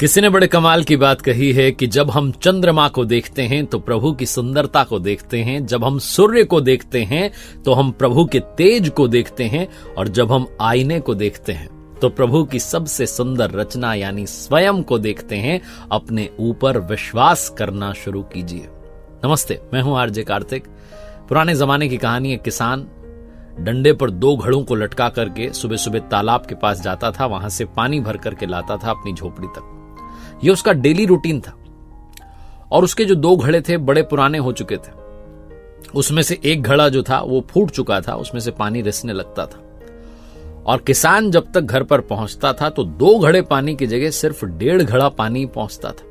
किसी ने बड़े कमाल की बात कही है कि जब हम चंद्रमा को देखते हैं तो प्रभु की सुंदरता को देखते हैं, जब हम सूर्य को देखते हैं तो हम प्रभु के तेज को देखते हैं, और जब हम आईने को देखते हैं तो प्रभु की सबसे सुंदर रचना यानी स्वयं को देखते हैं। अपने ऊपर विश्वास करना शुरू कीजिए। नमस्ते, मैं हूं आरजे कार्तिक। पुराने जमाने की कहानी, एक किसान डंडे पर 2 घड़ों को लटका करके सुबह सुबह तालाब के पास जाता था, वहां से पानी भर करके लाता था अपनी झोपड़ी तक। ये उसका डेली रूटीन था। और उसके जो 2 घड़े थे बड़े पुराने हो चुके थे। उसमें से एक घड़ा जो था वो फूट चुका था, उसमें से पानी रिसने लगता था। और किसान जब तक घर पर पहुंचता था तो 2 घड़े पानी की जगह सिर्फ 1.5 घड़ा पानी पहुंचता था।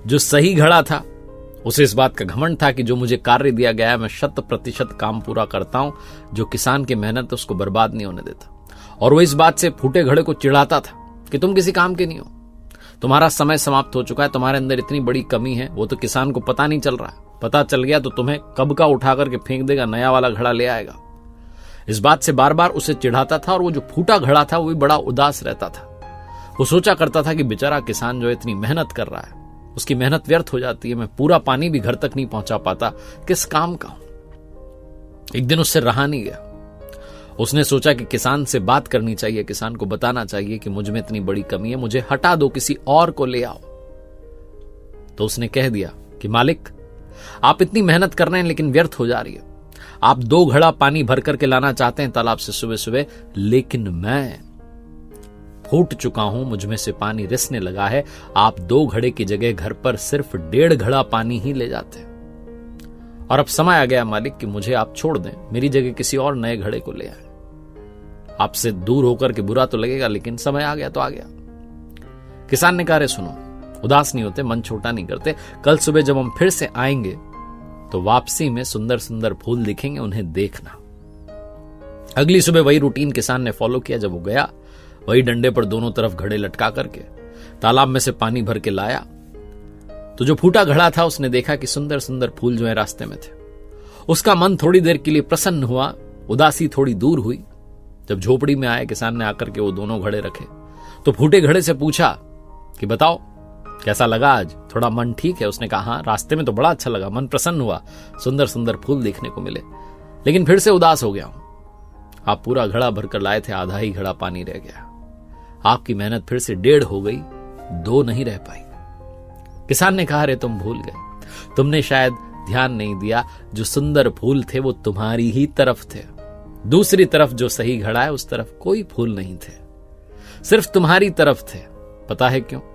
जो सही घड़ा था उसे इस बात का घमंड था कि जो मुझे कार्य दिया गया है मैं 100% काम पूरा करता हूं, जो किसान की मेहनत उसको बर्बाद नहीं होने देता। और वो इस बात से फूटे घड़े को चिढ़ाता था कि तुम किसी काम के नहीं हो, तुम्हारा समय समाप्त हो चुका है, तुम्हारे अंदर इतनी बड़ी कमी है, वो तो किसान को पता नहीं चल रहा है। पता चल गया तो तुम्हें कब का उठा करके फेंक देगा, नया वाला घड़ा ले आएगा। इस बात से बार बार उसे चिढ़ाता था। और वो जो फूटा घड़ा था वो भी बड़ा उदास रहता था। वो सोचा करता था कि बेचारा किसान जो इतनी मेहनत कर रहा है, उसकी मेहनत व्यर्थ हो जाती है, मैं पूरा पानी भी घर तक नहीं पहुंचा पाता, किस काम का हूं। एक दिन उससे रहा नहीं गया। उसने सोचा कि किसान से बात करनी चाहिए, किसान को बताना चाहिए कि मुझ में इतनी बड़ी कमी है, मुझे हटा दो, किसी और को ले आओ। तो उसने कह दिया कि मालिक, आप इतनी मेहनत कर रहे हैं लेकिन व्यर्थ हो जा रही है। आप 2 घड़ा पानी भर करके लाना चाहते हैं तालाब से सुबह सुबह, लेकिन मैं फूट चुका हूं, मुझ में से पानी रिसने लगा है। आप 2 घड़े की जगह घर पर सिर्फ 1.5 घड़ा पानी ही ले जाते हैं। और अब समय आ गया मालिक कि मुझे आप छोड़ दें, मेरी जगह किसी और नए घड़े को ले आए। आपसे दूर होकर के बुरा तो लगेगा, लेकिन समय आ गया तो आ गया। किसान ने कहा, अरे सुनो, उदास नहीं होते, मन छोटा नहीं करते। कल सुबह जब हम फिर से आएंगे तो वापसी में सुंदर सुंदर फूल दिखेंगे, उन्हें देखना। अगली सुबह वही रूटीन किसान ने फॉलो किया। जब वो गया, वही डंडे पर दोनों तरफ घड़े लटका करके तालाब में से पानी भर के लाया, तो जो फूटा घड़ा था उसने देखा कि सुंदर सुंदर फूल जो है रास्ते में थे। उसका मन थोड़ी देर के लिए प्रसन्न हुआ, उदासी थोड़ी दूर हुई। जब झोपड़ी में आए, किसान ने आकर के वो दोनों घड़े रखे तो फूटे घड़े से पूछा कि बताओ कैसा लगा आज, थोड़ा मन ठीक है? उसने कहा, हाँ, रास्ते में तो बड़ा अच्छा लगा, मन प्रसन्न हुआ, सुंदर सुंदर फूल देखने को मिले, लेकिन फिर से उदास हो गया हूं। आप पूरा घड़ा भरकर लाए थे, आधा ही घड़ा पानी रह गया। आपकी मेहनत फिर से 1.5 हो गई, 2 नहीं रह पाई। किसान ने कहा, अरे तुम भूल गए, तुमने शायद ध्यान नहीं दिया, जो सुंदर फूल थे वो तुम्हारी ही तरफ थे। दूसरी तरफ जो सही घड़ा है उस तरफ कोई फूल नहीं थे, सिर्फ तुम्हारी तरफ थे। पता है क्यों?